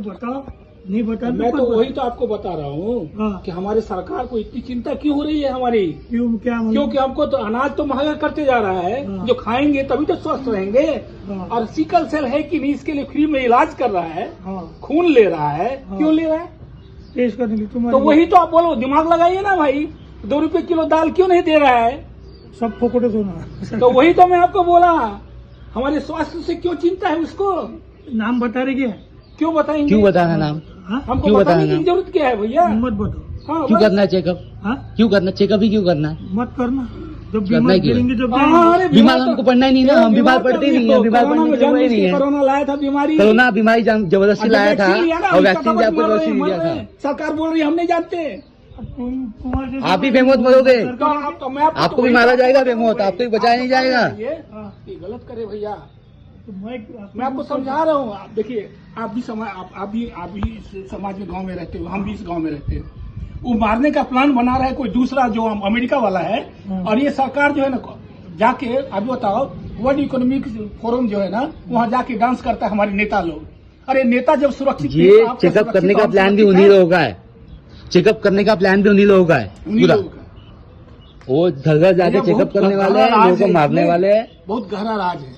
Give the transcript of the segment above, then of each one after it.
बताओ, नहीं बता मैं तो वही तो आपको बता रहा हूँ कि हमारे सरकार को इतनी चिंता क्यों हो रही है हमारी। क्यों, क्या क्योंकि हमको तो अनाज तो महंगा करते जा रहा है, जो खाएंगे तभी तो स्वस्थ रहेंगे। और सिकल सेल है कि नहीं, इसके लिए फ्री में इलाज कर रहा है, खून ले रहा है, क्यों ले रहा है? टेस्ट करने की तो वही तो आप बोलो, दिमाग लगाइए ना भाई। 2 रुपए किलो दाल क्यों नहीं दे रहा है? सब फोकटे सोना। तो वही तो मैं आपको बोला, हमारे स्वास्थ्य से क्यों चिंता है उसको। नाम बता रहे क्या? क्यों बताएंगे? क्यों बताना नाम? हमको क्यों बताने बताना की जरूरत क्या है भैया? मत बताओ। हाँ, क्यों बस। करना है चेकअप? क्यों करना चेकअप ही क्यों करना है? मत करना, जब करना बीमार क्यों? गिरेंगे जब अरे बीमार हमको पड़ना ही नहीं ना, हम बीमार पड़ते ही नहीं है, बीमार कोरोना पड़ने में की जरूरत ही नहीं है। कोरोना लाया था बीमारी, कोरोना बीमारी जबरदस्ती लाया था और वैक्सीन से आपको मर जबरदस्ती रहे दिया था। हैं। सरकार बोल रही है हम नहीं जानते। आप ही बेमौत मरोगे, तो मैं आपको भी मारा जाएगा बेमौत, आपको भी बचाया नहीं जाएगा। ये गलत करे भैया, मैं आपको समझा रहा हूँ। आप देखिए, आप भी समाज में, गांव में रहते हो, हम भी इस गांव में रहते हैं। वो मारने का प्लान बना रहा है कोई दूसरा जो अमेरिका वाला है, और ये सरकार जो है ना जाके, अभी बताओ, वर्ल्ड इकोनॉमिक फोरम जो है ना, वहाँ जाके डांस करता है हमारे नेता लोग। अरे नेता जब सुरक्षित, ये चेकअप करने का प्लान भी उन्हीं लोगों का है, चेकअप करने का प्लान भी उन्हीं लोगों का है पूरा। वो घर घर जाके चेकअप करने वाले हैं, लोगों को मारने वाले हैं। बहुत गहरा राज है,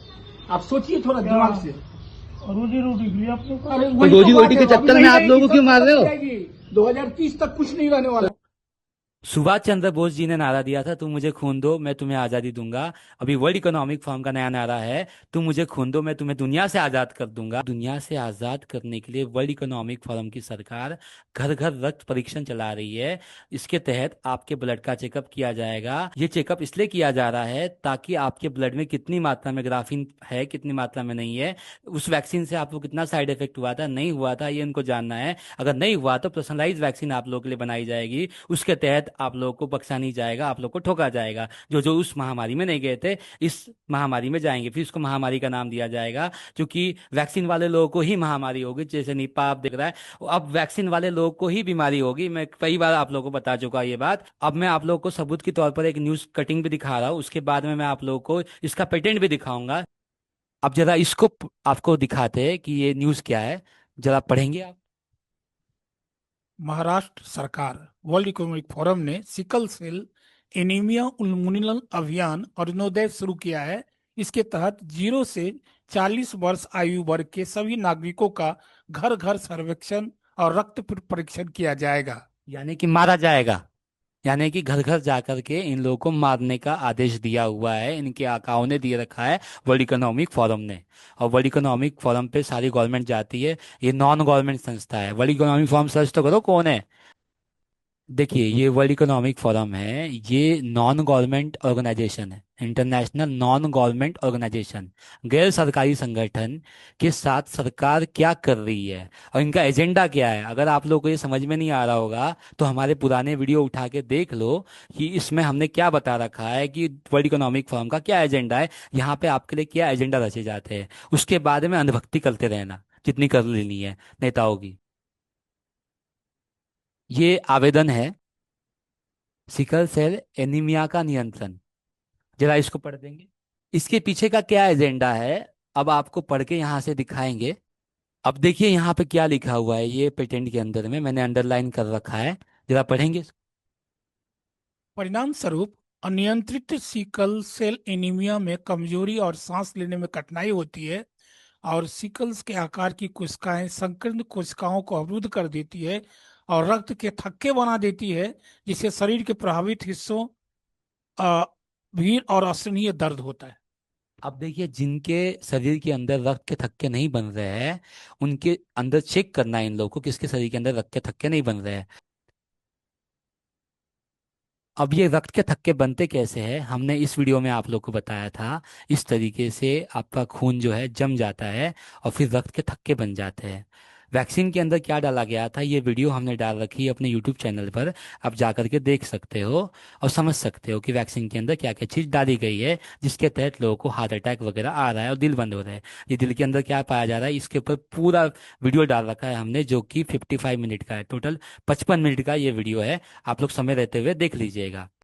आप सोचिए थोड़ा दिमाग से। रोजी रोटी के लिए आप लोग, तो रोजी रोटी के चक्कर में आप लोगों को क्यों मार रहे हो? 2030 तक कुछ नहीं रहने वाला। सुभाष चंद्र बोस जी ने नारा दिया था, तुम मुझे खून दो मैं तुम्हें आज़ादी दूंगा। अभी वर्ल्ड इकोनॉमिक फोरम का नया नारा है, तुम मुझे खून दो मैं तुम्हें दुनिया से आज़ाद कर दूंगा। दुनिया से आज़ाद करने के लिए वर्ल्ड इकोनॉमिक फोरम की सरकार घर घर रक्त परीक्षण चला रही है। इसके तहत आपके ब्लड का चेकअप किया जाएगा। ये चेकअप इसलिए किया जा रहा है ताकि आपके ब्लड में कितनी मात्रा में ग्राफीन है, कितनी मात्रा में नहीं है, उस वैक्सीन से आपको कितना साइड इफेक्ट हुआ था, नहीं हुआ था, ये इनको जानना है। अगर नहीं हुआ तो पर्सनलाइज वैक्सीन आप लोगों के लिए बनाई जाएगी, उसके तहत आप लोगों को बख्शा नहीं जाएगा, आप लोग को ठोका जाएगा। जो जो उस महामारी में नहीं गए थे, इस महामारी में जाएंगे, फिर इसको महामारी का नाम दिया जाएगा, क्योंकि वैक्सीन वाले लोगों को ही महामारी होगी। जैसे निपा आप देख रहा है, अब वैक्सीन वाले लोगों को ही बीमारी होगी। मैं कई बार आप लोगों को बता चुका ये बात। अब मैं आप लोगों को सबूत के तौर पर एक न्यूज कटिंग भी दिखा रहा हूँ, उसके बाद में मैं आप लोगों को इसका पेटेंट भी दिखाऊंगा। अब जरा इसको आपको दिखाते हैं कि ये न्यूज क्या है, जरा पढ़ेंगे आप। महाराष्ट्र सरकार वर्ल्ड इकोनॉमिक फोरम ने सिकल सेल एनीमिया उन्मूलन अभियान अरुणोदय शुरू किया है। इसके तहत 0 से 40 वर्ष आयु वर्ग के सभी नागरिकों का घर घर सर्वेक्षण और रक्त परीक्षण किया जाएगा। यानी कि मारा जाएगा, यानी कि घर घर जाकर के इन लोगों को मारने का आदेश दिया हुआ है, इनके आकाओं ने दिए रखा है वर्ल्ड इकोनॉमिक फोरम ने। और वर्ल्ड इकोनॉमिक फोरम पे सारी गवर्नमेंट जाती है, ये नॉन गवर्नमेंट संस्था है। वर्ल्ड इकोनॉमिक फोरम सर्च तो करो कौन है। देखिए, ये वर्ल्ड इकोनॉमिक फोरम है, ये नॉन गवर्नमेंट ऑर्गेनाइजेशन है, इंटरनेशनल नॉन गवर्नमेंट ऑर्गेनाइजेशन, गैर सरकारी संगठन के साथ सरकार क्या कर रही है और इनका एजेंडा क्या है। अगर आप लोगों को ये समझ में नहीं आ रहा होगा तो हमारे पुराने वीडियो उठा के देख लो कि इसमें हमने क्या बता रखा है कि वर्ल्ड इकोनॉमिक फोरम का क्या एजेंडा है, यहाँ पे आपके लिए क्या एजेंडा रचे जाते हैं। उसके बाद में अंधभक्ति करते रहना जितनी कर लेनी है नेताओं की। ये आवेदन है सिकल सेल एनीमिया का नियंत्रण, जरा इसको पढ़ देंगे। इसके पीछे का क्या एजेंडा है अब आपको पढ़ के यहाँ से दिखाएंगे। अब देखिए यहाँ पे क्या लिखा हुआ है, ये पेटेंट के अंदर में मैंने अंडरलाइन कर रखा है, जरा पढ़ेंगे। परिणाम स्वरूप अनियंत्रित सिकल सेल एनीमिया में कमजोरी और सांस लेने में कठिनाई होती है, और सिकल्स के आकार की कोशिकाएं संकीर्ण कोशिकाओं को अवरुद्ध कर देती है और रक्त के थक्के बना देती है, जिससे शरीर के प्रभावित हिस्सों भीड़ और असहनीय दर्द होता है। अब देखिए, जिनके शरीर के अंदर रक्त के थक्के नहीं बन रहे हैं उनके अंदर चेक करना है इन लोगों को किसके शरीर के अंदर रक्त के थक्के नहीं बन रहे हैं। अब ये रक्त के थक्के बनते कैसे हैं, हमने इस वीडियो में आप लोग को बताया था। इस तरीके से आपका खून जो है जम जाता है और फिर रक्त के थक्के बन जाते हैं। वैक्सीन के अंदर क्या डाला गया था, ये वीडियो हमने डाल रखी है अपने यूट्यूब चैनल पर, आप जा करके देख सकते हो और समझ सकते हो कि वैक्सीन के अंदर क्या क्या चीज़ डाली गई है जिसके तहत लोगों को हार्ट अटैक वगैरह आ रहा है और दिल बंद हो रहा है। ये दिल के अंदर क्या पाया जा रहा है, इसके ऊपर पूरा वीडियो डाल रखा है हमने, जो कि 55 मिनट का है, टोटल 55 मिनट का ये वीडियो है। आप लोग समय रहते हुए देख लीजिएगा।